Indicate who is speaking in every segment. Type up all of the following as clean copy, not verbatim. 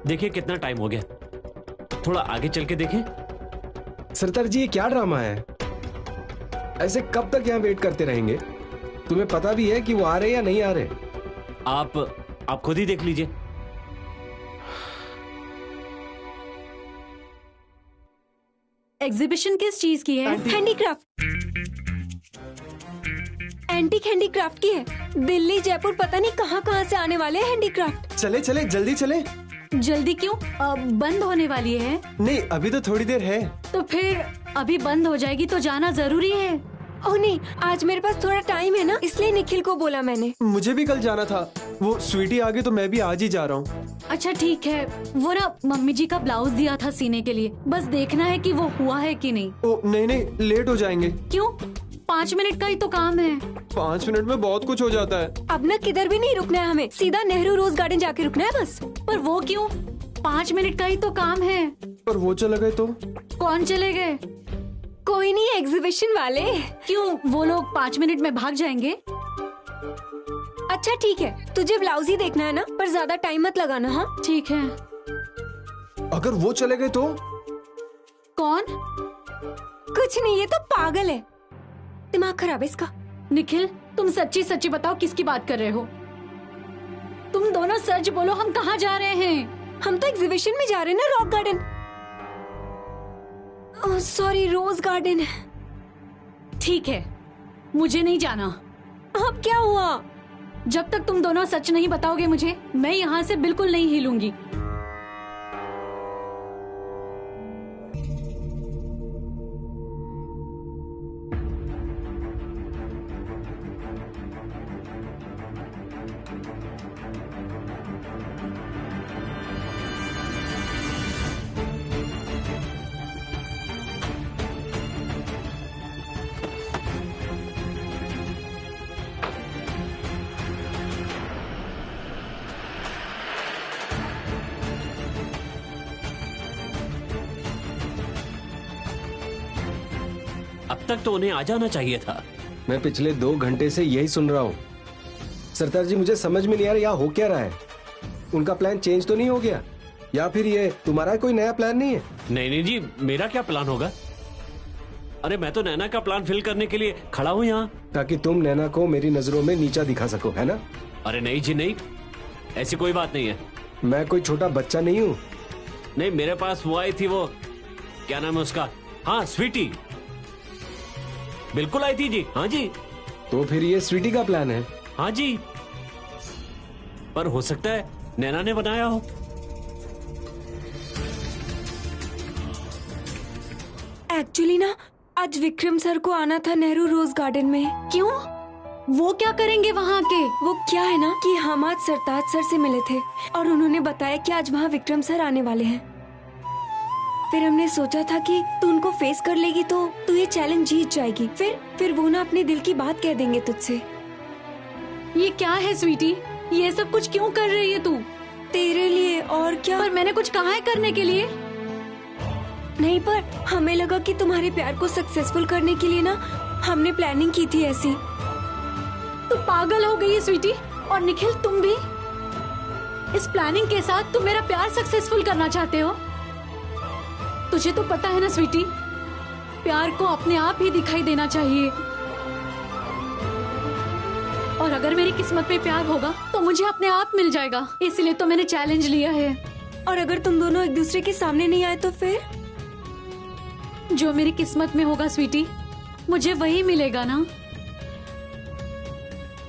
Speaker 1: देखिए कितना टाइम हो गया, थोड़ा आगे चल के देखें।
Speaker 2: सरदार जी, ये क्या ड्रामा है? ऐसे कब तक यहाँ वेट करते रहेंगे? तुम्हें पता भी है कि वो आ रहे या नहीं आ रहे?
Speaker 1: आप खुद ही देख लीजिए।
Speaker 3: एग्जीबिशन किस चीज की है?
Speaker 4: हैंडीक्राफ्ट, एंटीक हैंडीक्राफ्ट की है। दिल्ली जयपुर पता नहीं कहाँ से आने वाले हैं हैंडीक्राफ्ट।
Speaker 2: चले चले, जल्दी चले।
Speaker 3: जल्दी क्यों? बंद होने वाली है।
Speaker 2: नहीं, अभी तो थोड़ी देर है।
Speaker 3: तो फिर अभी बंद हो जाएगी तो जाना जरूरी है।
Speaker 4: ओह नहीं, आज मेरे पास थोड़ा टाइम है ना, इसलिए निखिल को बोला मैंने।
Speaker 2: मुझे भी कल जाना था, वो स्वीटी आ गई तो मैं भी आज ही जा रहा हूँ।
Speaker 3: अच्छा ठीक है, वो ना मम्मी जी का ब्लाउज दिया था सीने के लिए, बस देखना है कि वो हुआ है कि नहीं।
Speaker 2: ओ नहीं, लेट हो जाएंगे।
Speaker 3: क्यों? 5 मिनट का ही तो काम है।
Speaker 2: 5 मिनट में बहुत कुछ हो जाता है।
Speaker 4: अब ना किधर भी नहीं रुकना है हमें, सीधा नेहरू रोज गार्डन जाके रुकना है बस।
Speaker 3: पर वो क्यों? 5 मिनट का ही तो काम है।
Speaker 2: पर वो चले गए तो?
Speaker 3: कौन चले गए?
Speaker 4: कोई नहीं, एग्जीबिशन वाले।
Speaker 3: क्यों, वो लोग 5 मिनट में भाग जाएंगे?
Speaker 4: अच्छा ठीक है, तुझे ब्लाउज ही देखना है ना, पर ज्यादा टाइम मत लगाना। हाँ
Speaker 3: ठीक है।
Speaker 2: अगर वो चले गए तो?
Speaker 3: कौन?
Speaker 4: कुछ नहीं, ये तो पागल है, दिमाग खराब है इसका।
Speaker 3: निखिल, तुम सच्ची सच्ची बताओ किसकी बात कर रहे हो? तुम दोनों सच बोलो, हम कहाँ जा रहे हैं?
Speaker 4: हम तो एग्जीबिशन में जा रहे हैं ना, rock garden. Sorry, rose garden.
Speaker 3: ठीक है, मुझे नहीं जाना।
Speaker 4: अब क्या हुआ?
Speaker 3: जब तक तुम दोनों सच नहीं बताओगे मुझे, मैं यहाँ से बिल्कुल नहीं हिलूंगी।
Speaker 1: अब तक तो उन्हें आ जाना चाहिए था।
Speaker 2: मैं पिछले 2 घंटे से यही सुन रहा हूँ। सरदार जी, मुझे समझ में नहीं आ रहा यहाँ हो क्या रहा है। उनका प्लान चेंज तो नहीं हो गया, या फिर ये तुम्हारा कोई नया प्लान नहीं है?
Speaker 1: नहीं जी, मेरा क्या प्लान होगा? अरे मैं तो नैना का प्लान फिल करने के लिए खड़ा हूँ यहाँ।
Speaker 2: ताकि तुम नैना को मेरी नजरों में नीचा दिखा सको, है ना?
Speaker 1: अरे नहीं जी नहीं, ऐसी कोई बात नहीं है।
Speaker 2: मैं कोई छोटा बच्चा नहीं हूँ।
Speaker 1: नहीं, मेरे पास वो आई थी, वो क्या नाम है उसका? हाँ, स्वीटी, बिल्कुल आई थी जी। हाँ जी।
Speaker 2: तो फिर ये स्वीटी का प्लान है?
Speaker 1: हाँ जी, पर हो सकता है नैना ने बनाया हो।
Speaker 4: एक्चुअली ना, आज विक्रम सर को आना था नेहरू रोज गार्डन में।
Speaker 3: क्यों? वो क्या करेंगे वहाँ के?
Speaker 4: वो क्या है ना कि हम आज सरताज सर से मिले थे और उन्होंने बताया कि आज वहाँ विक्रम सर आने वाले हैं। फिर हमने सोचा था कि तू उनको फेस कर लेगी तो तू ये चैलेंज जीत जाएगी। फिर वो ना अपने दिल की बात कह देंगे तुझसे।
Speaker 3: ये क्या है स्वीटी? ये सब कुछ क्यों कर रही है तू?
Speaker 4: तेरे लिए और क्या।
Speaker 3: पर मैंने कुछ कहा है करने के लिए?
Speaker 4: नहीं, पर हमें लगा कि तुम्हारे प्यार को सक्सेसफुल करने के लिए ना हमने प्लानिंग की थी ऐसी।
Speaker 3: तू पागल हो गई है स्वीटी। और निखिल, तुम भी इस प्लानिंग के साथ तुम मेरा प्यार सक्सेसफुल करना चाहते हो? तुझे तो पता है ना स्वीटी, प्यार को अपने आप ही दिखाई देना चाहिए। और अगर मेरी किस्मत में प्यार होगा तो मुझे अपने आप मिल जाएगा। इसलिए तो मैंने चैलेंज लिया है।
Speaker 4: और अगर तुम दोनों एक दूसरे के सामने नहीं आए तो फिर?
Speaker 3: जो मेरी किस्मत में होगा स्वीटी, मुझे वही मिलेगा ना।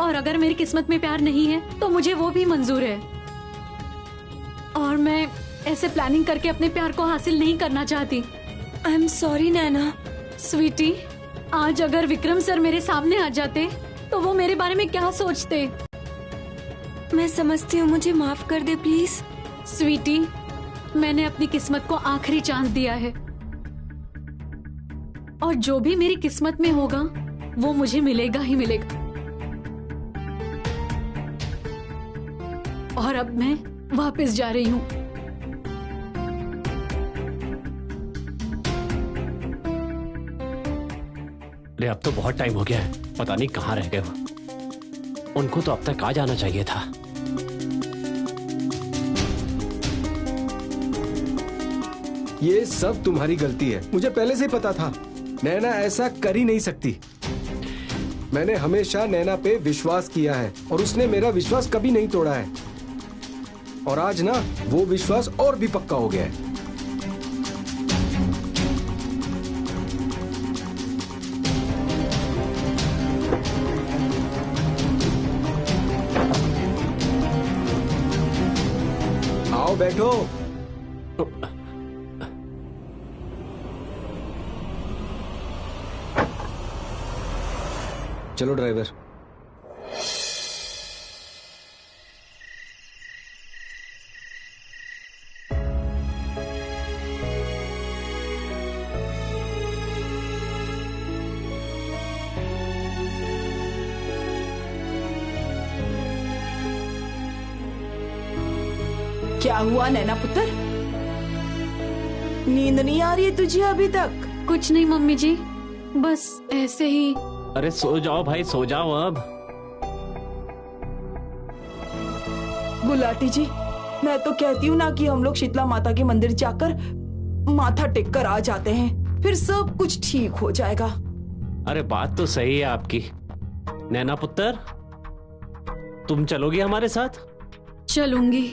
Speaker 3: और अगर मेरी किस्मत में प्यार नहीं है तो मुझे वो भी मंजूर है। और मैं ऐसे प्लानिंग करके अपने प्यार को हासिल नहीं करना चाहती।
Speaker 4: आई एम सॉरी नैना।
Speaker 3: स्वीटी, आज अगर विक्रम सर मेरे सामने आ जाते तो वो मेरे बारे में क्या सोचते?
Speaker 4: मैं समझती हूँ, मुझे माफ कर दे प्लीज।
Speaker 3: स्वीटी, मैंने अपनी किस्मत को आखिरी चांस दिया है और जो भी मेरी किस्मत में होगा वो मुझे मिलेगा ही मिलेगा। और अब मैं वापस जा रही हूँ।
Speaker 1: अरे अब तो बहुत टाइम हो गया है, पता नहीं कहाँ रह गए वो। उनको तो अब तक आ जाना चाहिए था।
Speaker 2: ये सब तुम्हारी गलती है। मुझे पहले से ही पता था नैना ऐसा कर ही नहीं सकती। मैंने हमेशा नैना पे विश्वास किया है और उसने मेरा विश्वास कभी नहीं तोड़ा है। और आज ना वो विश्वास और भी पक्का हो गया है। आओ बैठो। चलो ड्राइवर।
Speaker 5: क्या हुआ नैना पुत्र? नींद नहीं आ रही है तुझे अभी तक?
Speaker 3: कुछ नहीं मम्मी जी, बस ऐसे ही।
Speaker 1: अरे सो जाओ भाई, सो जाओ अब।
Speaker 5: गुलाटी जी, मैं तो कहती हूँ ना कि हम लोग शीतला माता के मंदिर जाकर माथा टेक कर आ जाते हैं, फिर सब कुछ ठीक हो जाएगा।
Speaker 1: अरे बात तो सही है आपकी। नैना पुत्र, तुम चलोगी हमारे साथ?
Speaker 3: चलूंगी।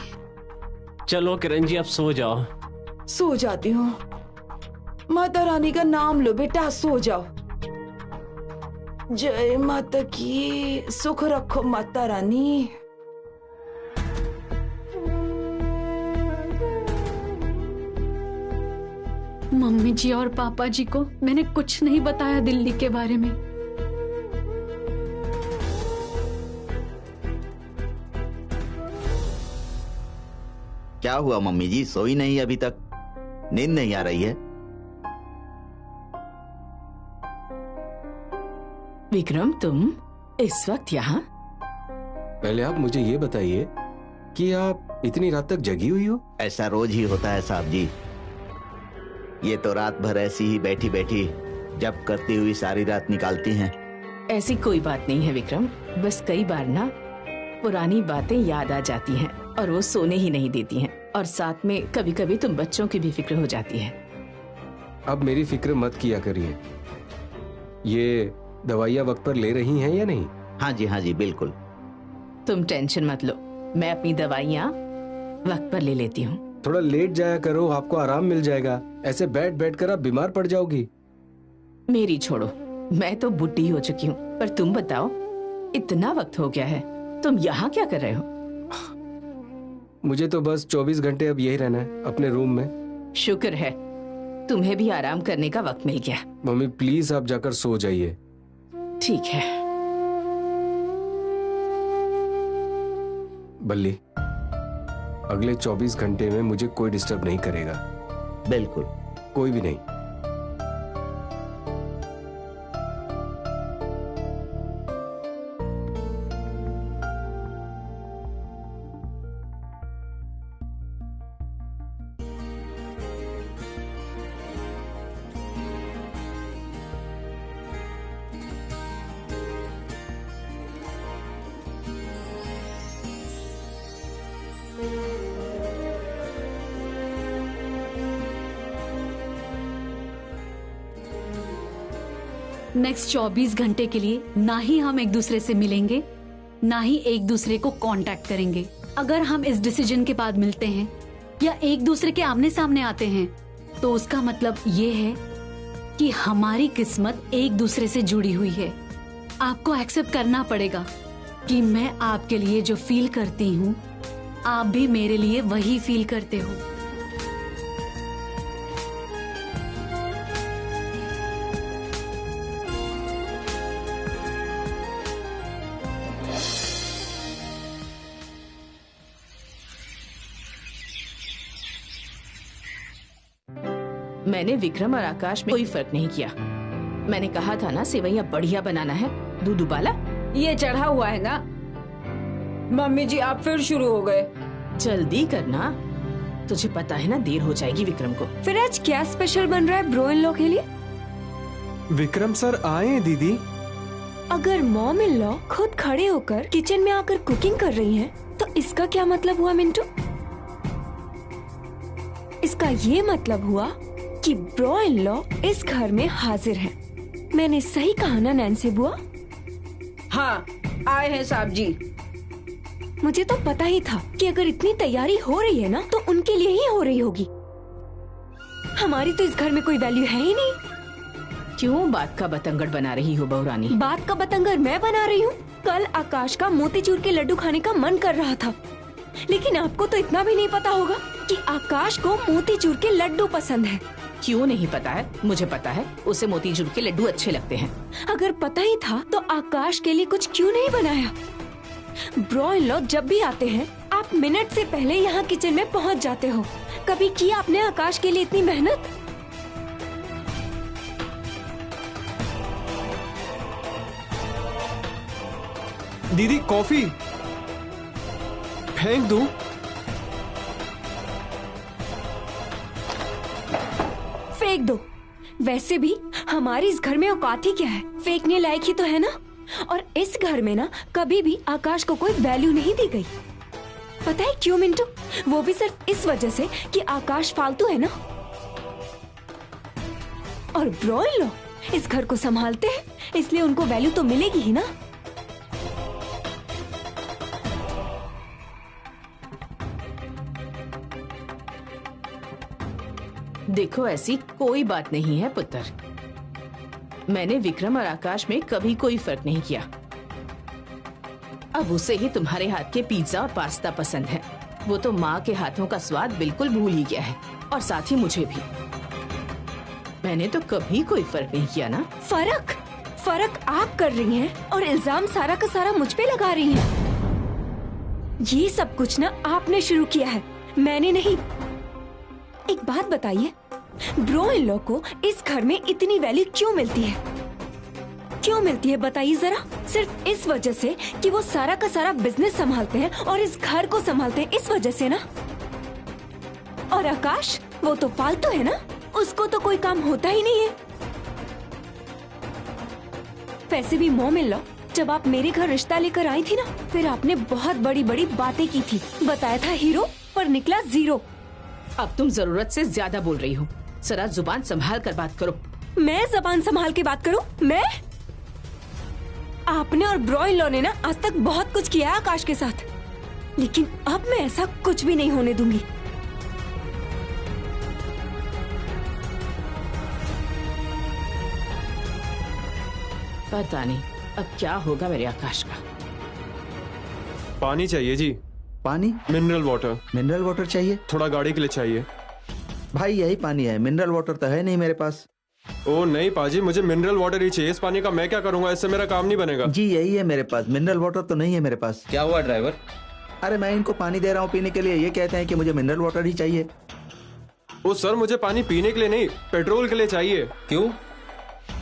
Speaker 1: चलो किरण जी, अब सो जाओ।
Speaker 5: सो जाती हूँ। माता रानी का नाम लो बेटा, सो जाओ। जय माता की, सुख रखो माता रानी।
Speaker 3: मम्मी जी और पापा जी को मैंने कुछ नहीं बताया दिल्ली के बारे में।
Speaker 6: क्या हुआ मम्मी जी, सोई नहीं अभी तक? नींद नहीं आ रही है?
Speaker 5: विक्रम, तुम इस वक्त यहाँ?
Speaker 2: पहले आप मुझे ये बताइए कि आप इतनी रात तक जगी हुई हो?
Speaker 6: ऐसा रोज ही होता है साहब जी। ये तो रात भर ऐसी ही बैठी बैठी जब करती हुई सारी रात निकालती हैं।
Speaker 7: ऐसी कोई बात नहीं है विक्रम, बस कई बार ना पुरानी बातें याद आ जाती हैं और वो सोने ही नहीं देती हैं, और साथ में कभी कभी तुम बच्चों की भी फिक्र हो जाती है।
Speaker 2: अब मेरी फिक्र मत किया करिए। ये दवाइयाँ वक्त पर ले रही हैं या नहीं?
Speaker 6: हाँ जी बिल्कुल।
Speaker 7: तुम टेंशन मत लो, मैं अपनी दवाइयाँ वक्त पर ले लेती हूँ।
Speaker 2: थोड़ा लेट जाया करो, आपको आराम मिल जाएगा। ऐसे बैठ बैठ कर आप बीमार पड़ जाओगी।
Speaker 7: मेरी छोड़ो, मैं तो बुढ़ी हो चुकी हूँ, पर तुम बताओ, इतना वक्त हो गया है, तुम यहाँ क्या कर रहे हो?
Speaker 2: मुझे तो बस 24 घंटे अब यही रहना है अपने रूम में।
Speaker 7: शुक्र है तुम्हें भी आराम करने का वक्त मिल गया।
Speaker 2: मम्मी प्लीज आप जाकर सो जाइए।
Speaker 7: ठीक है।
Speaker 2: बल्ली, अगले 24 घंटे में मुझे कोई डिस्टर्ब नहीं करेगा।
Speaker 6: बिल्कुल,
Speaker 2: कोई भी नहीं।
Speaker 3: नेक्स्ट 24 घंटे के लिए ना ही हम एक दूसरे से मिलेंगे, ना ही एक दूसरे को कांटेक्ट करेंगे। अगर हम इस डिसीजन के बाद मिलते हैं या एक दूसरे के आमने सामने आते हैं, तो उसका मतलब ये है कि हमारी किस्मत एक दूसरे से जुड़ी हुई है। आपको एक्सेप्ट करना पड़ेगा कि मैं आपके लिए जो फील करती हूँ, आप भी मेरे लिए वही फील करते हो।
Speaker 7: मैंने विक्रम और आकाश में कोई फर्क नहीं किया। मैंने कहा था ना, सेवैयां बढ़िया बनाना है। दूध उबाला?
Speaker 8: ये चढ़ा हुआ है ना। मम्मी जी आप फिर शुरू हो गए।
Speaker 7: जल्दी करना, तुझे पता है ना देर हो जाएगी विक्रम को।
Speaker 4: फिर आज क्या स्पेशल बन रहा है ब्रो इन लॉ के लिए?
Speaker 2: विक्रम सर आए हैं दीदी।
Speaker 4: अगर मॉम इन लॉ खुद खड़े होकर किचन में आकर कुकिंग कर रही हैं, तो इसका क्या मतलब हुआ मिंटू? इसका ये मतलब हुआ कि ब्रो इन लॉ इस घर में हाजिर हैं। मैंने सही कहा ना नैन्सी बुआ?
Speaker 8: हाँ, आए हैं साहब जी।
Speaker 4: मुझे तो पता ही था कि अगर इतनी तैयारी हो रही है ना तो उनके लिए ही हो रही होगी। हमारी तो इस घर में कोई वैल्यू है ही नहीं।
Speaker 7: क्यों बात का बतंगड़ बना रही हो बहू रानी?
Speaker 4: बात का बतंगर मैं बना रही हूँ? कल आकाश का मोतीचूर के लड्डू खाने का मन कर रहा था, लेकिन आपको तो इतना भी नहीं पता होगा कि आकाश को मोतीचूर के लड्डू पसंद है।
Speaker 7: क्यों नहीं पता है? मुझे पता है, उसे मोतीचूर के लड्डू अच्छे लगते हैं।
Speaker 4: अगर पता ही था तो आकाश के लिए कुछ क्यों नहीं बनाया? ब्रो इन लॉ जब भी आते हैं आप मिनट से पहले यहाँ किचन में पहुँच जाते हो। कभी की आपने आकाश के लिए इतनी मेहनत?
Speaker 2: दीदी कॉफी फेंक दूं?
Speaker 4: फेंक दो। वैसे भी हमारी इस घर में औकात ही क्या है, फेंकने लायक ही तो है ना। और इस घर में ना कभी भी आकाश को कोई वैल्यू नहीं दी गई। पता है क्यों मिंटू? वो भी सिर्फ इस वजह से कि आकाश फालतू है ना। और ब्रो इन लॉ इस घर को संभालते हैं, इसलिए उनको वैल्यू तो मिलेगी ही ना।
Speaker 7: देखो ऐसी कोई बात नहीं है पुत्र। मैंने विक्रम और आकाश में कभी कोई फर्क नहीं किया। अब उसे ही तुम्हारे हाथ के पिज्जा और पास्ता पसंद है। वो तो माँ के हाथों का स्वाद बिल्कुल भूल ही गया है, और साथ ही मुझे भी। मैंने तो कभी कोई फर्क नहीं किया ना।
Speaker 4: फर्क आप कर रही हैं और इल्जाम सारा का सारा मुझ पे लगा रही हैं। ये सब कुछ ना आपने शुरू किया है, मैंने नहीं। एक बात बताइए, ब्रो इन लॉ को इस घर में इतनी वैल्यू क्यों मिलती है? क्यों मिलती है बताइए जरा? सिर्फ इस वजह से कि वो सारा का सारा बिजनेस संभालते हैं और इस घर को संभालते हैं, इस वजह से ना। और आकाश वो तो फालतू है ना, उसको तो कोई काम होता ही नहीं है। वैसे भी मॉम इन लॉ, जब आप मेरे घर रिश्ता लेकर आई थी ना, फिर आपने बहुत बड़ी बड़ी बातें की थी। बताया था हीरो पर निकला जीरो।
Speaker 7: अब तुम जरूरत से ज्यादा बोल रही हो। जरा जुबान संभाल कर बात करो।
Speaker 4: मैं जबान संभाल के बात करूं? मैं? आपने और ब्रो इन लॉ ने ना आज तक बहुत कुछ किया है आकाश के साथ, लेकिन अब मैं ऐसा कुछ भी नहीं होने दूंगी।
Speaker 7: पता नहीं अब क्या होगा मेरे आकाश का।
Speaker 9: पानी चाहिए जी।
Speaker 6: पानी?
Speaker 9: Mineral water.
Speaker 6: मिनरल वाटर चाहिए?
Speaker 9: थोड़ा गाड़ी के लिए चाहिए।
Speaker 6: भाई यही पानी है, मिनरल वाटर तो है नहीं मेरे पास।
Speaker 9: ओ नहीं पाजी, मुझे मिनरल वाटर ही चाहिए। इस पानी का मैं क्या करूंगा? इससे मेरा काम नहीं बनेगा।
Speaker 6: जी यही है मेरे पास, मिनरल वाटर तो नहीं है मेरे पास।
Speaker 10: क्या हुआ ड्राइवर?
Speaker 6: अरे मैं इनको पानी दे रहा हूँ पीने के लिए, ये कहते हैं कि मुझे मिनरल वाटर ही चाहिए।
Speaker 9: ओ सर, मुझे पानी पीने के लिए नहीं, पेट्रोल के लिए चाहिए।
Speaker 10: क्यों?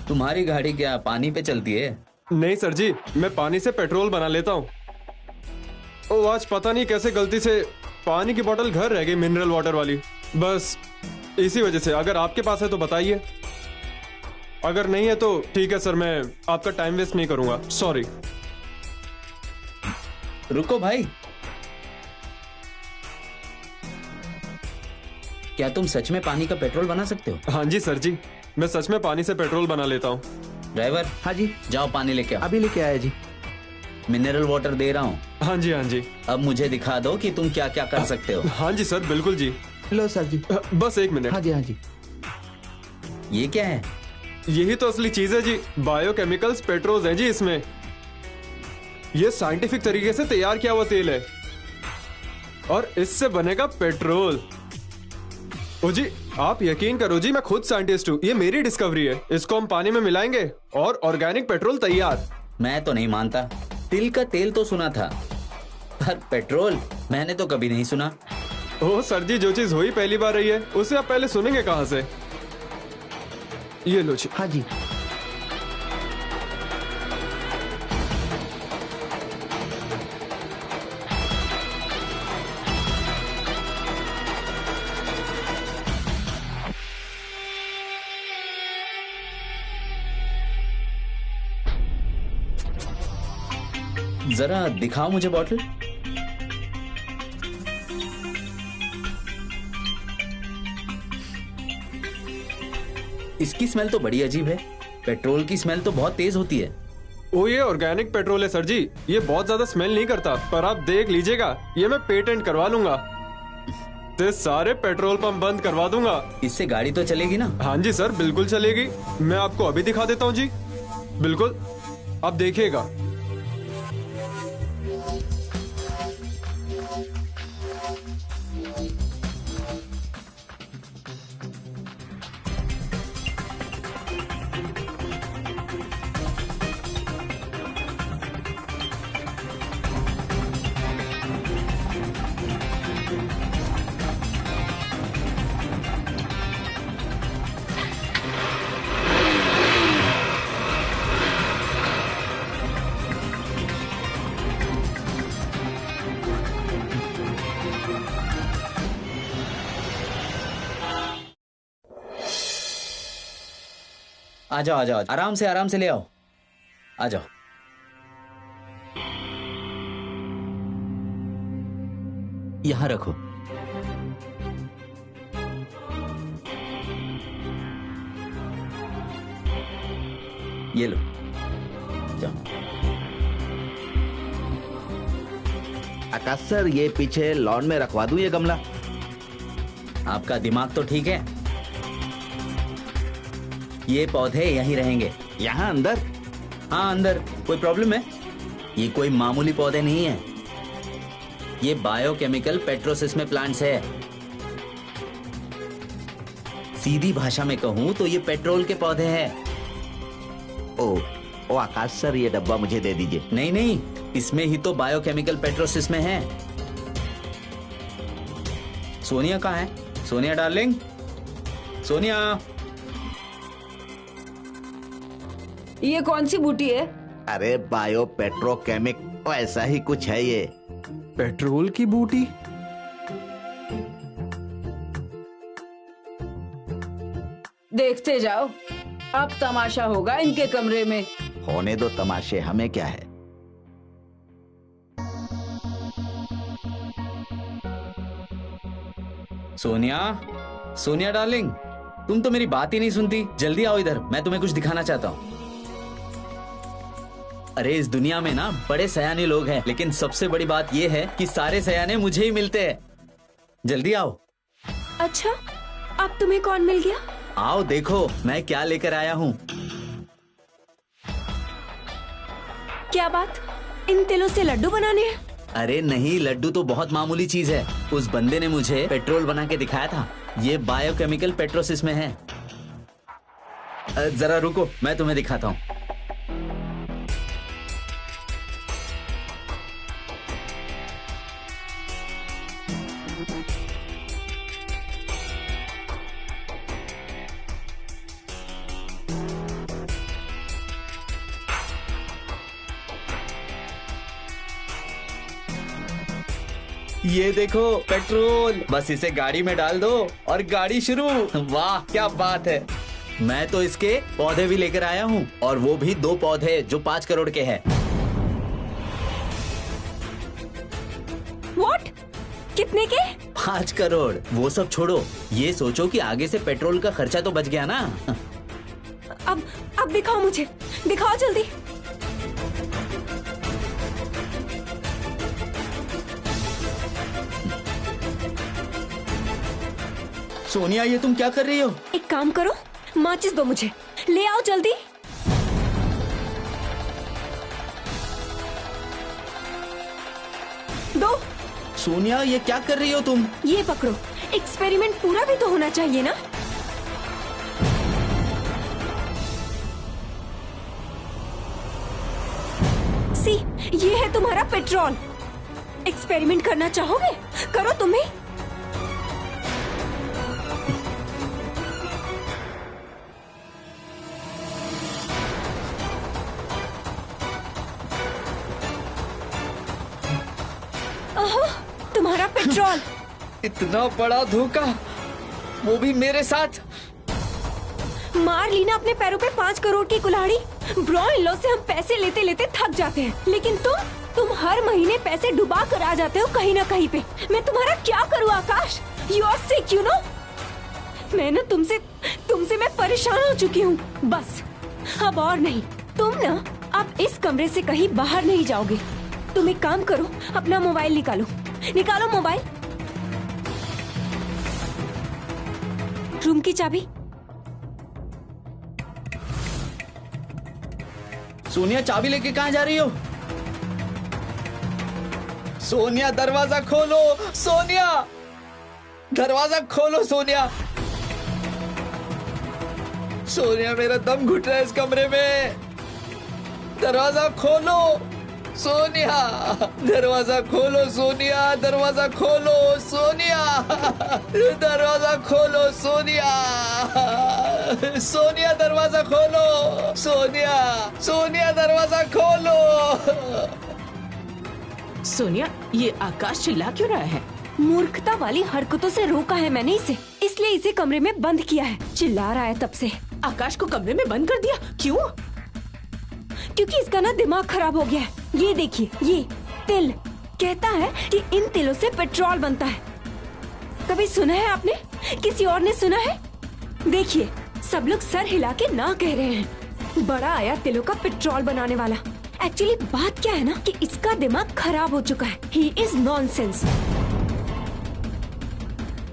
Speaker 10: तुम्हारी गाड़ी क्या पानी पे चलती है?
Speaker 9: नहीं सर जी, मैं पानी से पेट्रोल बना लेता हूँ। ओ आज पता नहीं कैसे गलती से पानी की बोतल घर रह गई, मिनरल वाटर वाली। बस इसी वजह से। अगर आपके पास है तो बताइए, अगर नहीं है तो ठीक है सर, मैं आपका टाइम वेस्ट नहीं करूंगा। सॉरी।
Speaker 10: रुको भाई, क्या तुम सच में पानी का पेट्रोल बना सकते हो?
Speaker 9: हाँ जी सर जी, मैं सच में पानी से पेट्रोल बना लेता हूँ।
Speaker 10: ड्राइवर।
Speaker 6: हाँ जी।
Speaker 10: जाओ पानी लेके आओ।
Speaker 6: अभी लेके आया जी।
Speaker 10: मिनरल वाटर दे रहा हूँ।
Speaker 9: हाँ जी हाँ जी।
Speaker 10: अब मुझे दिखा दो कि तुम क्या क्या कर सकते हो।
Speaker 9: हाँ जी सर, बिल्कुल जी।
Speaker 6: लो सर जी।
Speaker 9: बस एक मिनट।
Speaker 6: हाँ जी हाँ जी।
Speaker 10: ये क्या है?
Speaker 9: यही तो असली चीज है जी, बायोकेमिकल्स पेट्रोल है जी इसमें। ये साइंटिफिक तरीके से तैयार किया हुआ तेल है और इससे बनेगा पेट्रोल। ओ जी आप यकीन करो जी, मैं खुद साइंटिस्ट हूँ, ये मेरी डिस्कवरी है। इसको हम पानी में मिलाएंगे और ऑर्गेनिक पेट्रोल तैयार।
Speaker 10: मैं तो नहीं मानता। तिल का तेल तो सुना था, पर पेट्रोल मैंने तो कभी नहीं सुना।
Speaker 9: ओ सर जी, जो चीज हुई पहली बार रही है उसे आप पहले सुनेंगे कहाँ से? ये लो जी।
Speaker 6: हाँ जी।
Speaker 10: जरा दिखाओ मुझे बॉटल। इसकी स्मेल तो बड़ी अजीब है। पेट्रोल की स्मेल तो बहुत तेज होती है।
Speaker 9: ओ ये ऑर्गेनिक पेट्रोल है सर जी, ये बहुत ज्यादा स्मेल नहीं करता, पर आप देख लीजिएगा, ये मैं पेटेंट करवा लूंगा, तो सारे पेट्रोल पंप बंद करवा दूंगा।
Speaker 10: इससे गाड़ी तो चलेगी ना?
Speaker 9: हाँ जी सर, बिल्कुल चलेगी। मैं आपको अभी दिखा देता हूँ जी, बिल्कुल, आप देखिएगा।
Speaker 10: आ जाओ आ जाओ, आराम से ले आओ, आ जाओ। यहां रखो। ये लो, जाओ।
Speaker 6: आकाश सर, ये पीछे लॉन में रखवा दूं ये गमला?
Speaker 10: आपका दिमाग तो ठीक है। ये पौधे यहीं रहेंगे।
Speaker 6: यहाँ अंदर?
Speaker 10: हाँ अंदर। कोई प्रॉब्लम है? ये कोई मामूली पौधे नहीं है, ये बायोकेमिकल पेट्रोसिस्मे प्लांट्स है। सीधी भाषा में कहूँ तो ये पेट्रोल के पौधे हैं।
Speaker 6: ओ आकाश सर, ये डब्बा मुझे दे दीजिए।
Speaker 10: नहीं नहीं, इसमें ही तो बायोकेमिकल पेट्रोसिस्मे है। सोनिया कहाँ है? सोनिया डार्लिंग, सोनिया।
Speaker 8: ये कौन सी बूटी है?
Speaker 6: अरे बायो पेट्रोकेमिक ऐसा ही कुछ है ये।
Speaker 2: पेट्रोल की बूटी?
Speaker 8: देखते जाओ, अब तमाशा होगा इनके कमरे में।
Speaker 6: होने दो तमाशे, हमें क्या है।
Speaker 10: सोनिया, सोनिया डार्लिंग, तुम तो मेरी बात ही नहीं सुनती। जल्दी आओ इधर, मैं तुम्हें कुछ दिखाना चाहता हूँ। अरे इस दुनिया में ना बड़े सयाने लोग हैं, लेकिन सबसे बड़ी बात यह है कि सारे सयाने मुझे ही मिलते हैं। जल्दी आओ।
Speaker 4: अच्छा, अब तुम्हें कौन मिल गया?
Speaker 10: आओ देखो मैं क्या लेकर आया हूँ।
Speaker 4: क्या बात, इन तिलों से लड्डू बनाने हैं?
Speaker 10: अरे नहीं, लड्डू तो बहुत मामूली चीज है। उस बंदे ने मुझे पेट्रोल बना के दिखाया था। ये बायोकेमिकल पेट्रोसिस में है। जरा रुको, मैं तुम्हें दिखाता हूँ। ये देखो पेट्रोल, बस इसे गाड़ी में डाल दो और गाड़ी शुरू। वाह क्या बात है। मैं तो इसके पौधे भी लेकर आया हूँ, और वो भी 2 पौधे जो 5 करोड़ के हैं।
Speaker 4: What? कितने के?
Speaker 10: 5 करोड़। वो सब छोड़ो, ये सोचो कि आगे से पेट्रोल का खर्चा तो बच गया ना।
Speaker 4: अब दिखाओ मुझे, दिखाओ जल्दी।
Speaker 10: सोनिया, ये तुम क्या कर रही हो?
Speaker 4: एक काम करो, माचिस दो मुझे, ले आओ जल्दी। दो।
Speaker 10: सोनिया, ये क्या कर रही हो तुम?
Speaker 4: ये पकड़ो, एक्सपेरिमेंट पूरा भी तो होना चाहिए ना। सी, ये है तुम्हारा पेट्रोल। एक्सपेरिमेंट करना चाहोगे? करो तुम्हें। तुम्हारा पेट्रोल।
Speaker 10: इतना बड़ा धोखा, वो भी मेरे साथ।
Speaker 4: मार ली ना अपने पैरों पे 5 करोड़ की कुल्हाड़ी। ब्रो, इन लो से हम पैसे लेते लेते थक जाते हैं, लेकिन तुम हर महीने पैसे डुबा कर आ जाते हो कहीं ना कहीं पे। मैं तुम्हारा क्या करूँ Akash? You are sick, you know. मैं ना तुमसे तुमसे मैं परेशान हो चुकी हूँ, बस अब और नहीं। तुम ना अब इस कमरे से कहीं बाहर नहीं जाओगे। तुम एक काम करो, अपना मोबाइल निकालो, निकालो मोबाइल। रूम की चाबी।
Speaker 10: सोनिया चाबी लेके कहाँ जा रही हो? सोनिया दरवाजा खोलो, सोनिया दरवाजा खोलो, सोनिया। सोनिया मेरा दम घुट रहा है इस कमरे में। दरवाजा खोलो सोनिया, दरवाजा खोलो सोनिया, दरवाजा खोलो सोनिया, दरवाजा खोलो सोनिया, सोनिया दरवाजा खोलो, सोनिया, सोनिया दरवाजा खोलो।
Speaker 7: सोनिया, ये आकाश चिल्ला क्यों रहा है?
Speaker 4: मूर्खता वाली हरकतों से रोका है मैंने इसे, इसलिए इसे कमरे में बंद किया है। चिल्ला रहा है तब से।
Speaker 7: आकाश को कमरे में बंद कर दिया? क्यों?
Speaker 4: क्योंकि इसका ना दिमाग खराब हो गया है। ये देखिए, ये तिल कहता है कि इन तिलों से पेट्रोल बनता है। कभी सुना है आपने? किसी और ने सुना है? देखिए, सब लोग सर हिला के ना कह रहे हैं। बड़ा आया तिलों का पेट्रोल बनाने वाला। एक्चुअली बात क्या है ना कि इसका दिमाग खराब हो चुका है। He is nonsense.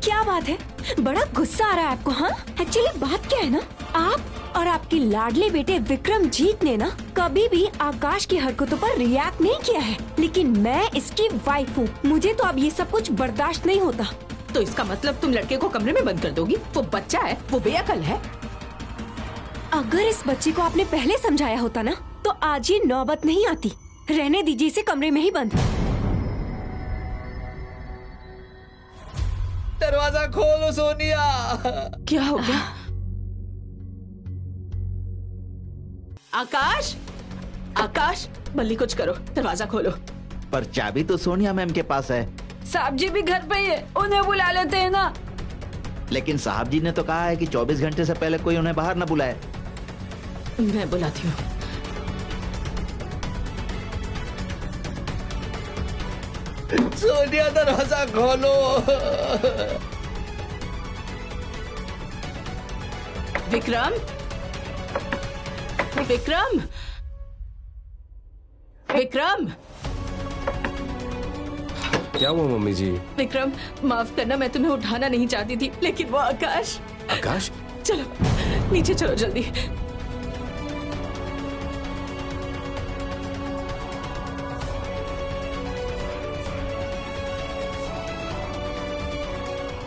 Speaker 4: क्या बात है? बड़ा गुस्सा आ रहा है आपको? हाँ, एक्चुअली बात क्या है ना, आप और आपकी लाडले बेटे विक्रमजीत ने ना कभी भी आकाश की हरकतों पर रिएक्ट नहीं किया है, लेकिन मैं इसकी वाइफ हूँ। मुझे तो अब ये सब कुछ बर्दाश्त नहीं होता।
Speaker 7: तो इसका मतलब तुम लड़के को कमरे में बंद कर दोगी? वो बच्चा है, वो बेअकल है।
Speaker 4: अगर इस बच्चे को आपने पहले समझाया होता ना तो आज ये नौबत नहीं आती। रहने दीजिए इसे कमरे में ही बंद।
Speaker 10: दरवाजा खोलो सोनिया।
Speaker 7: क्या हो गया? आकाश, आकाश, बल्ली कुछ करो, दरवाजा खोलो।
Speaker 6: पर चाबी तो सोनिया मैम के पास है।
Speaker 8: साहब जी भी घर पे ही है, उन्हें बुला लेते हैं ना।
Speaker 6: लेकिन साहब जी ने तो कहा है कि 24 घंटे से पहले कोई उन्हें बाहर न बुलाए।
Speaker 7: मैं बुलाती हूँ।
Speaker 10: सोनिया दरवाजा खोलो।
Speaker 7: विक्रम, विक्रम, विक्रम।
Speaker 2: क्या हुआ मम्मी जी?
Speaker 7: विक्रम, माफ करना, मैं तुम्हें उठाना नहीं चाहती थी, लेकिन वो आकाश।
Speaker 2: आकाश?
Speaker 7: चलो नीचे चलो जल्दी।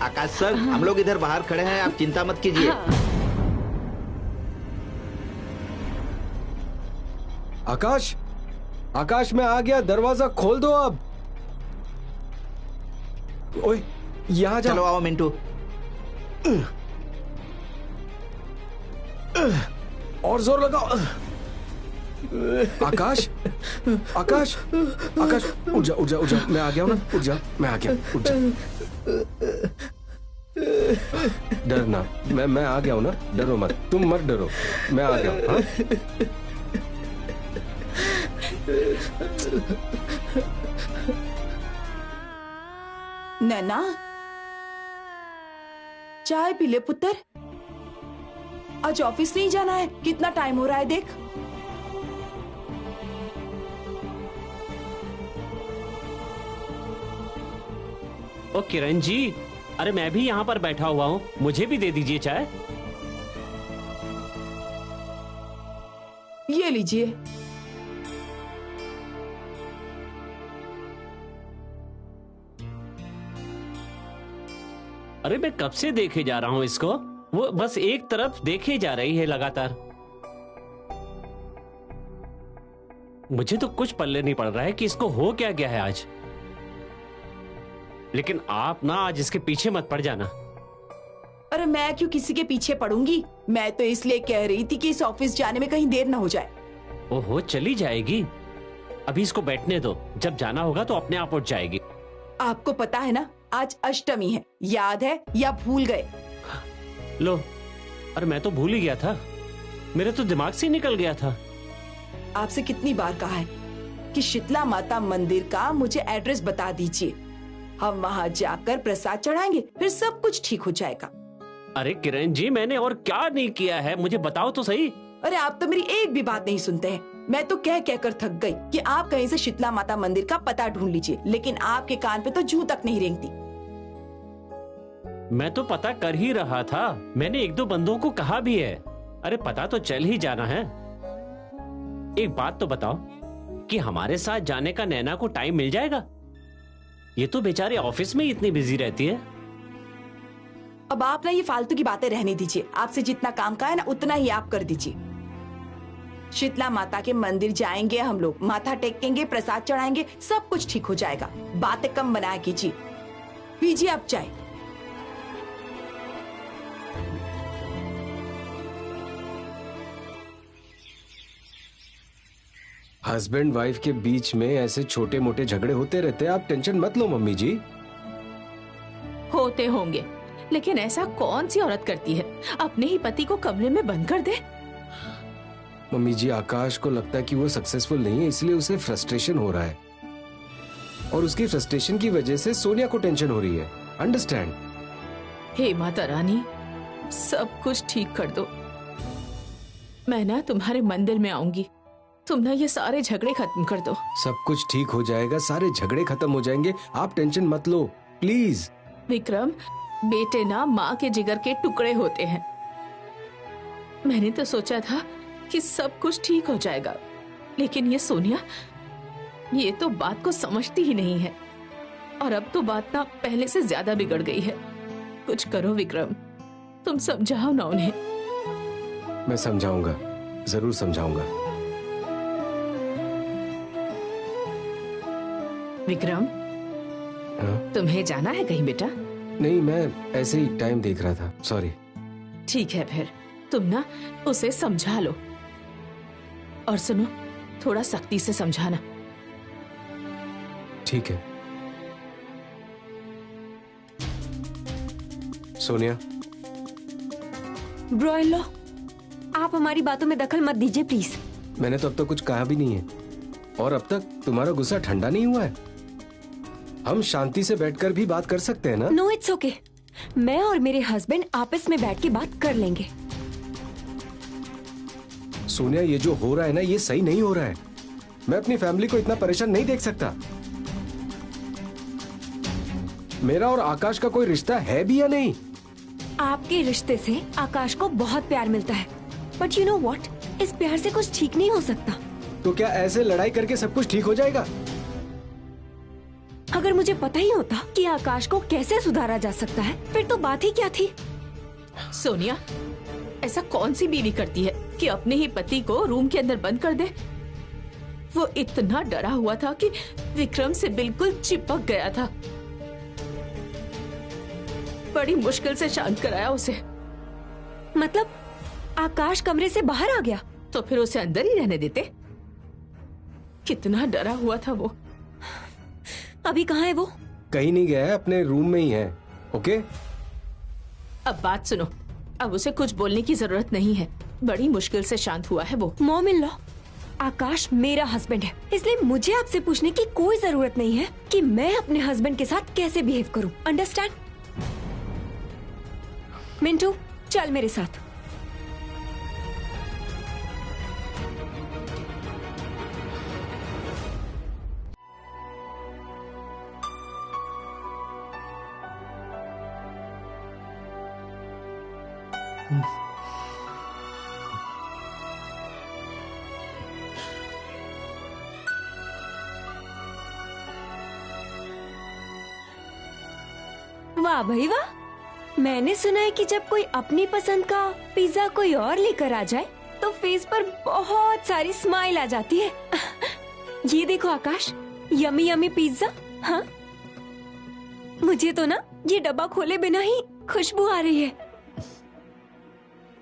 Speaker 6: आकाश सर, हम लोग इधर बाहर खड़े हैं, आप चिंता मत कीजिए।
Speaker 2: आकाश, आकाश मैं आ गया, दरवाजा खोल दो अब। ओए, यहाँ जाओ।
Speaker 6: चलो आओ मिंटू।
Speaker 2: और जोर लगाओ। आकाश, आकाश, आकाश, उठ जा, उठ जा, उठ जा। मैं आ गया हूँ ना, उठ जा, मैं आ गया, उठ जा। डरना, मैं आ गया हूँ ना, डरो मत, तुम मत डरो, मैं आ गया हूँ। हाँ?
Speaker 5: नैना, चाय पी ले पुत्र। आज ऑफिस नहीं जाना है? कितना टाइम हो रहा है देख।
Speaker 1: ओ किरण जी, अरे मैं भी यहाँ पर बैठा हुआ हूँ, मुझे भी दे दीजिए चाय।
Speaker 5: ये लीजिए।
Speaker 1: अरे मैं कब से देखे जा रहा हूँ इसको, वो बस एक तरफ देखे जा रही है लगातार। मुझे तो कुछ पल्ले नहीं पड़ रहा है कि इसको हो क्या गया है आज। लेकिन आप ना आज इसके पीछे मत पड़ जाना।
Speaker 5: अरे मैं क्यों किसी के पीछे पड़ूंगी? मैं तो इसलिए कह रही थी कि इस ऑफिस जाने में कहीं देर ना हो जाए।
Speaker 1: ओहो, चली जाएगी। अभी इसको बैठने दो, जब जाना होगा तो अपने आप उठ जाएगी।
Speaker 5: आपको पता है ना, आज अष्टमी है, याद है या भूल गए?
Speaker 1: लो, अरे मैं तो भूल ही गया था, मेरे तो दिमाग से निकल गया था।
Speaker 5: आपसे कितनी बार कहा है कि शीतला माता मंदिर का मुझे एड्रेस बता दीजिए, हम वहाँ जाकर प्रसाद चढ़ाएंगे, फिर सब कुछ ठीक हो जाएगा।
Speaker 1: अरे किरण जी, मैंने और क्या नहीं किया है, मुझे बताओ तो सही।
Speaker 5: अरे आप तो मेरी एक भी बात नहीं सुनते हैं। मैं तो कह कहकर थक गई कि आप कहीं से शीतला माता मंदिर का पता ढूंढ लीजिए, लेकिन आपके कान पे तो जूं तक नहीं रेंगती।
Speaker 1: मैं तो पता कर ही रहा था, मैंने एक दो बंदों को कहा भी है। अरे पता तो चल ही जाना है। एक बात तो बताओ कि हमारे साथ जाने का नैना को टाइम मिल जाएगा? ये तो बेचारे ऑफिस में ही इतनी बिजी रहती है।
Speaker 5: अब आप ना ये फालतू की बातें रहने दीजिए। आपसे जितना काम का है ना उतना ही आप कर दीजिए। शीतला माता के मंदिर जाएंगे हम लोग, माथा टेकेंगे, प्रसाद चढ़ाएंगे, सब कुछ ठीक हो जाएगा। बातें कम बनाया कीजिए। पीजिए आप चाय।
Speaker 2: हस्बैंड वाइफ के बीच में ऐसे छोटे मोटे झगड़े होते रहते हैं, आप टेंशन मत लो मम्मी जी।
Speaker 7: होते होंगे, लेकिन ऐसा कौन सी औरत करती है, अपने ही पति को कमरे में बंद कर दे।
Speaker 2: मम्मी जी, आकाश को लगता है कि वो सक्सेसफुल नहीं है, इसलिए उसे फ्रस्ट्रेशन हो रहा है, और उसकी फ्रस्ट्रेशन की वजह से सोनिया को टेंशन हो रही है। अंडरस्टैंड?
Speaker 7: हे माता रानी, सब कुछ ठीक कर दो। मैं ना तुम्हारे मंदिर में आऊंगी, तुम ना ये सारे झगड़े खत्म कर दो।
Speaker 2: सब कुछ ठीक हो जाएगा, सारे झगड़े खत्म हो जाएंगे, आप टेंशन मत लो प्लीज।
Speaker 7: विक्रम, बेटे ना माँ के जिगर के टुकड़े होते हैं। मैंने तो सोचा था कि सब कुछ ठीक हो जाएगा, लेकिन ये सोनिया, ये तो बात को समझती ही नहीं है, और अब तो बात ना पहले से ज्यादा बिगड़ गई है। कुछ करो विक्रम, तुम समझाओ ना उन्हें।
Speaker 2: मैं समझाऊंगा, जरूर समझाऊंगा।
Speaker 7: विक्रम, तुम्हें जाना है कहीं बेटा?
Speaker 2: नहीं, मैं ऐसे ही टाइम देख रहा था, सॉरी।
Speaker 7: ठीक है, फिर तुम ना उसे समझा लो, और सुनो, थोड़ा सख्ती से समझाना।
Speaker 2: ठीक है। सोनिया।
Speaker 4: ब्रो इन लॉ, आप हमारी बातों में दखल मत दीजिए प्लीज।
Speaker 2: मैंने तो अब तक कुछ कहा भी नहीं है, और अब तक तुम्हारा गुस्सा ठंडा नहीं हुआ है। हम शांति से बैठकर भी बात कर सकते हैं ना?
Speaker 4: नो इट्स ओके, मैं और मेरे हस्बैंड आपस में बैठ के बात कर लेंगे।
Speaker 2: सोनिया, ये जो हो रहा है ना, ये सही नहीं हो रहा है। मैं अपनी फैमिली को इतना परेशान नहीं देख सकता। मेरा और आकाश का कोई रिश्ता है भी या नहीं?
Speaker 4: आपके रिश्ते से आकाश को बहुत प्यार मिलता है, बट यू नो व्हाट, इस प्यार से कुछ ठीक नहीं हो सकता।
Speaker 2: तो क्या ऐसे लड़ाई करके सब कुछ ठीक हो जाएगा?
Speaker 4: अगर मुझे पता ही होता कि आकाश को कैसे सुधारा जा सकता है, फिर तो बात ही क्या थी।
Speaker 7: सोनिया, ऐसा कौन सी बीवी करती है कि अपने ही पति को रूम के अंदर बंद कर दे? वो इतना डरा हुआ था कि विक्रम से बिल्कुल चिपक गया था। बड़ी मुश्किल से शांत कराया उसे।
Speaker 4: मतलब आकाश कमरे से बाहर आ गया?
Speaker 7: तो फिर उसे अंदर ही रहने देते। कितना डरा हुआ था वो।
Speaker 4: अभी कहाँ है वो?
Speaker 2: कहीं नहीं गया है, अपने रूम में ही है। ओके?
Speaker 7: अब बात सुनो, अब उसे कुछ बोलने की जरूरत नहीं है। बड़ी मुश्किल से शांत हुआ है वो।
Speaker 4: मॉम इन लॉ, आकाश मेरा हस्बैंड है, इसलिए मुझे आपसे पूछने की कोई जरूरत नहीं है कि मैं अपने हस्बैंड के साथ कैसे बिहेव करूं। अंडरस्टैंड? मिंटू, चल मेरे साथ। वाह भाई वाह, मैंने सुना है कि जब कोई अपनी पसंद का पिज्जा कोई और लेकर आ जाए तो फेस पर बहुत सारी स्माइल आ जाती है। ये देखो आकाश, यमी यमी पिज्जा। हाँ, मुझे तो ना ये डब्बा खोले बिना ही खुशबू आ रही है।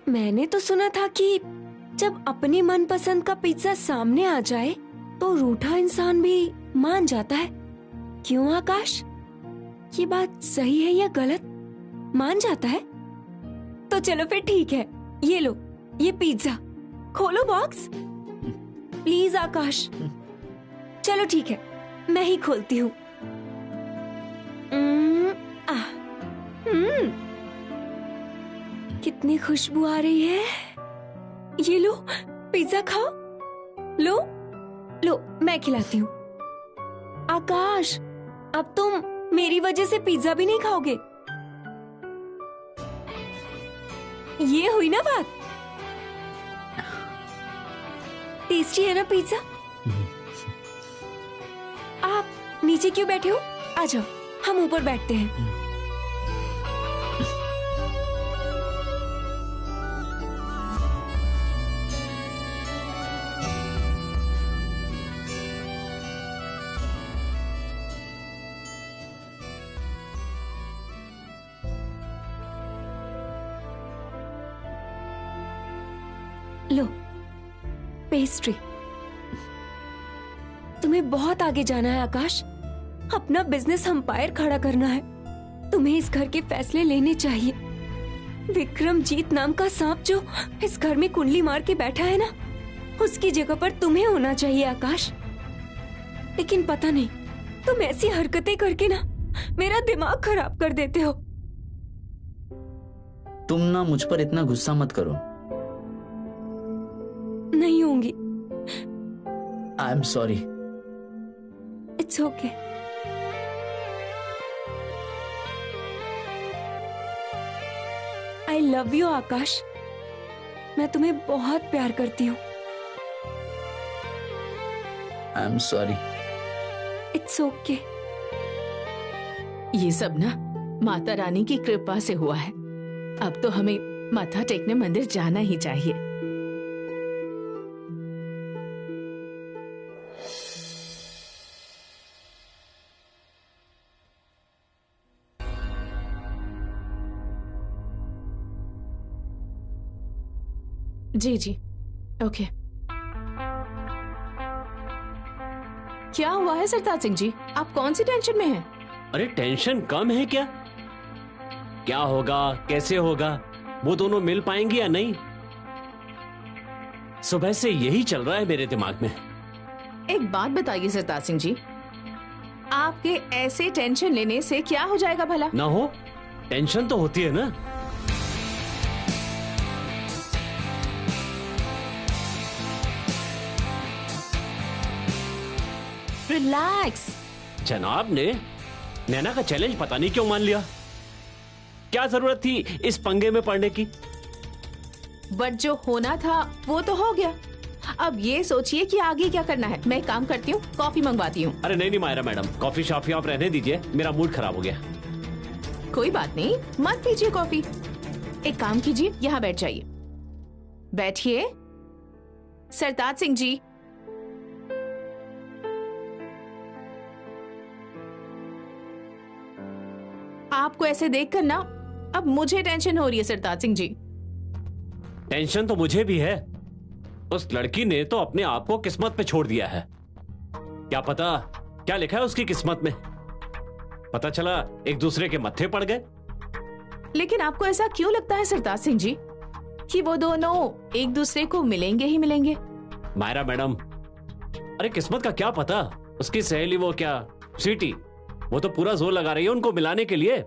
Speaker 4: मैंने तो सुना था कि जब अपनी मनपसंद का पिज्जा सामने आ जाए तो रूठा इंसान भी मान जाता है। क्यों आकाश, ये बात सही है या गलत? मान जाता है? तो चलो फिर ठीक है, ये लो ये पिज्जा, खोलो बॉक्स प्लीज आकाश। चलो ठीक है, मैं ही खोलती हूँ। कितनी खुशबू आ रही है। ये लो, पिज्जा खाओ। लो लो, मैं खिलाती हूँ। आकाश, अब तुम मेरी वजह से पिज्जा भी नहीं खाओगे। ये हुई ना बात। टेस्टी है ना पिज्जा? आप नीचे क्यों बैठे हो? आ जाओ, हम ऊपर बैठते हैं। लो, पेस्ट्री। तुम्हें बहुत आगे जाना है आकाश। अपना बिजनेस अंपायर खड़ा करना है। तुम्हें इस घर के फैसले लेने चाहिए। विक्रमजीत नाम का सांप जो इस घर में कुंडली मार के बैठा है ना, उसकी जगह पर तुम्हें होना चाहिए आकाश। लेकिन पता नहीं, तुम ऐसी हरकतें करके ना मेरा दिमाग खराब कर देते हो।
Speaker 10: तुम ना मुझ पर इतना गुस्सा मत करो।
Speaker 4: नहीं होंगी।
Speaker 10: I am sorry.
Speaker 4: It's okay. I love you Akash. मैं तुम्हें बहुत प्यार करती हूँ।
Speaker 10: I am sorry.
Speaker 4: It's okay.
Speaker 7: ये सब ना माता रानी की कृपा से हुआ है। अब तो हमें माथा टेकने मंदिर जाना ही चाहिए। जी जी, ओके। क्या हुआ है सरताज सिंह जी? आप कौन सी टेंशन में हैं?
Speaker 1: अरे टेंशन कम है क्या? क्या होगा, कैसे होगा, वो दोनों मिल पाएंगे या नहीं, सुबह से यही चल रहा है मेरे दिमाग में।
Speaker 7: एक बात बताइए सरताज सिंह जी, आपके ऐसे टेंशन लेने से क्या हो जाएगा भला?
Speaker 1: ना हो, टेंशन तो होती है ना।
Speaker 7: रिलैक्स।
Speaker 1: जनाब ने नैना का चैलेंज पता नहीं क्यों मान लिया। क्या जरूरत थी इस पंगे में पड़ने की?
Speaker 7: बट जो होना था वो तो हो गया। अब ये सोचिए कि आगे क्या करना है। मैं काम करती हूँ, कॉफी मंगवाती हूँ।
Speaker 1: अरे नहीं मायरा मैडम, कॉफी शॉफी आप रहने दीजिए, मेरा मूड खराब हो गया।
Speaker 7: कोई बात नहीं, मत पीजिए कॉफी। एक काम कीजिए, यहाँ बैठ जाइए। बैठिए। सरताज सिंह जी, आपको ऐसे देखकर ना अब मुझे टेंशन हो रही है सरताज सिंह जी।
Speaker 1: टेंशन तो मुझे भी है। उस लड़की ने तो अपने आप को किस्मत पे छोड़ दिया है। क्या पता क्या लिखा है उसकी किस्मत में। पता चला एक दूसरे के मत्थे पड़ गए।
Speaker 7: लेकिन आपको ऐसा क्यों लगता है सरताज सिंह जी कि वो दोनों एक दूसरे को मिलेंगे ही मिलेंगे?
Speaker 1: मायरा मैडम, अरे किस्मत का क्या पता। उसकी सहेली वो क्या स्वीटी, वो तो पूरा जोर लगा रही है उनको मिलाने के लिए।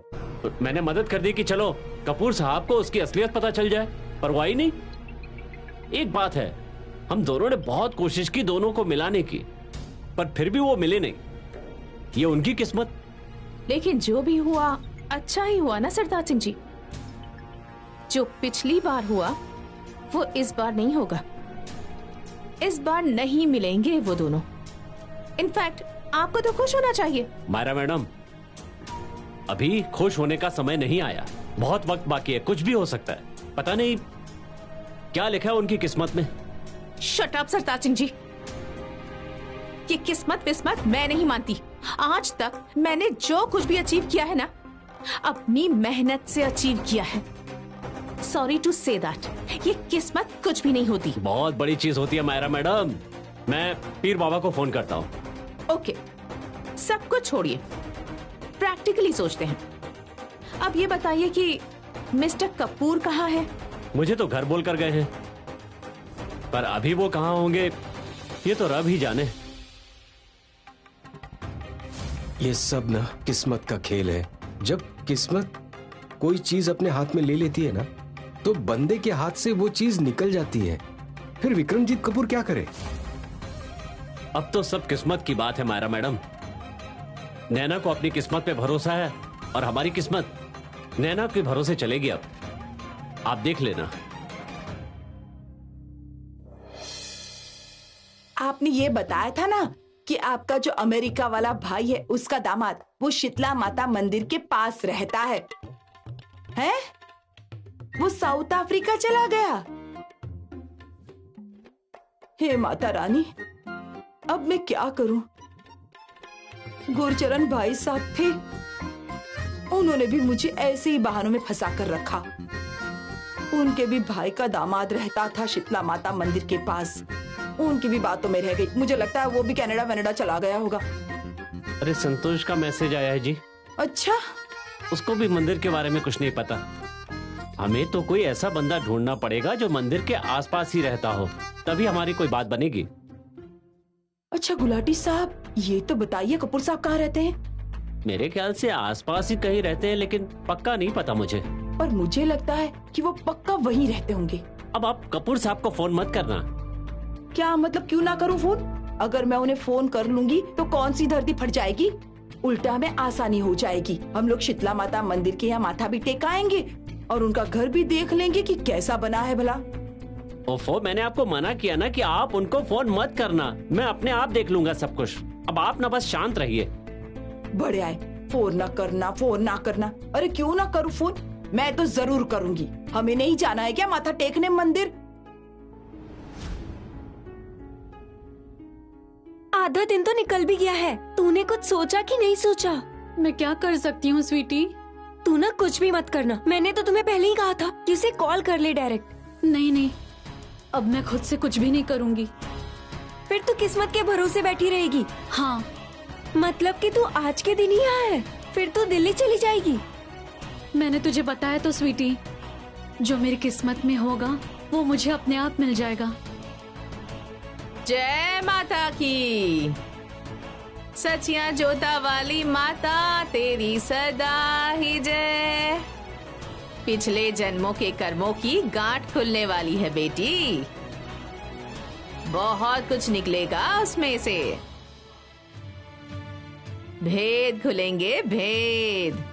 Speaker 1: मैंने मदद कर दी कि चलो कपूर साहब को उसकी असलियत पता चल जाए, पर वो आई नहीं। एक बात है, हम दोनों ने बहुत कोशिश की दोनों को मिलाने की, पर फिर भी वो मिले नहीं। ये उनकी किस्मत।
Speaker 7: लेकिन जो भी हुआ अच्छा ही हुआ ना सरताज सिंह जी। जो पिछली बार हुआ वो इस बार नहीं होगा। इस बार नहीं मिलेंगे वो दोनों। इनफैक्ट आपको तो खुश होना चाहिए।
Speaker 1: मायरा मैडम, अभी खुश होने का समय नहीं आया, बहुत वक्त बाकी है, कुछ भी हो सकता है। पता नहीं क्या लिखा है उनकी किस्मत में।
Speaker 7: शट अप सरताज सिंह जी, ये किस्मत विस्मत मैं नहीं मानती। आज तक मैंने जो कुछ भी अचीव किया है ना, अपनी मेहनत से अचीव किया है। सॉरी टू से दैट, ये किस्मत कुछ भी नहीं होती।
Speaker 1: बहुत बड़ी चीज होती है मायरा मैडम। मैं पीर बाबा को फोन करता हूँ।
Speaker 7: ओके, सब कुछ छोड़िए, प्रैक्टिकली सोचते हैं। अब ये बताइए कि मिस्टर कपूर कहाँ है?
Speaker 1: मुझे तो घर बोल कर गए हैं, पर अभी वो कहाँ होंगे ये तो रब ही जाने।
Speaker 2: ये सब ना किस्मत का खेल है। जब किस्मत कोई चीज अपने हाथ में ले लेती है ना, तो बंदे के हाथ से वो चीज निकल जाती है, फिर विक्रमजीत कपूर क्या करे?
Speaker 1: अब तो सब किस्मत की बात है मायरा मैडम। नैना को अपनी किस्मत पे भरोसा है और हमारी किस्मत नैना के भरोसे चलेगी। अब आप देख लेना।
Speaker 5: आपने ये बताया था ना कि आपका जो अमेरिका वाला भाई है उसका दामाद वो शीतला माता मंदिर के पास रहता है, हैं? वो साउथ अफ्रीका चला गया। हे माता रानी, अब मैं क्या करूं? गुरचरण भाई साहब थे, उन्होंने भी मुझे ऐसे ही बहानों में फंसा कर रखा। उनके भी भाई का दामाद रहता था शीतला माता मंदिर के पास, उनकी भी बातों में रह गई। मुझे लगता है वो भी कनाडा चला गया होगा।
Speaker 1: अरे संतोष का मैसेज आया है जी।
Speaker 5: अच्छा,
Speaker 1: उसको भी मंदिर के बारे में कुछ नहीं पता। हमें तो कोई ऐसा बंदा ढूंढना पड़ेगा जो मंदिर के आसपास ही रहता हो, तभी हमारी कोई बात बनेगी।
Speaker 5: अच्छा गुलाटी साहब, ये तो बताइए कपूर साहब कहाँ रहते हैं?
Speaker 1: मेरे ख्याल से आसपास ही कहीं रहते हैं, लेकिन पक्का नहीं पता मुझे।
Speaker 5: पर मुझे लगता है कि वो पक्का वहीं रहते होंगे।
Speaker 1: अब आप कपूर साहब को फोन मत करना।
Speaker 5: क्या मतलब, क्यों ना करूं फोन? अगर मैं उन्हें फोन कर लूंगी तो कौन सी धरती फट जाएगी, उल्टा हमें आसानी हो जाएगी। हम लोग शीतला माता मंदिर के यहाँ माथा भी टेक आएंगे और उनका घर भी देख लेंगे कि कैसा बना है भला।
Speaker 1: ओफो, मैंने आपको मना किया ना कि आप उनको फोन मत करना। मैं अपने आप देख लूंगा सब कुछ। अब आप ना बस शांत रहिए।
Speaker 5: बड़े आए, फोन ना करना। अरे क्यों ना करूं फोन, मैं तो जरूर करूंगी। हमें नहीं जाना है क्या माथा टेकने मंदिर?
Speaker 4: आधा दिन तो निकल भी गया है, तूने कुछ सोचा कि नहीं सोचा?
Speaker 3: मैं क्या कर सकती हूँ स्वीटी?
Speaker 4: तू ना कुछ भी मत करना, मैंने तो तुम्हें पहले ही कहा था कि उसे कॉल कर ले डायरेक्ट।
Speaker 3: नहीं, अब मैं खुद से कुछ भी नहीं करूँगी।
Speaker 4: फिर तू किस्मत के भरोसे बैठी रहेगी?
Speaker 3: हाँ।
Speaker 4: मतलब कि तू आज के दिन ही आया है, फिर तू दिल्ली चली जाएगी?
Speaker 3: मैंने तुझे बताया तो स्वीटी, जो मेरी किस्मत में होगा वो मुझे अपने आप मिल जाएगा।
Speaker 7: जय माता की, सचिया जोता वाली माता तेरी सदा ही जय। पिछले जन्मों के कर्मों की गांठ खुलने वाली है बेटी, बहुत कुछ निकलेगा उसमें से। भेद खुलेंगे, भेद।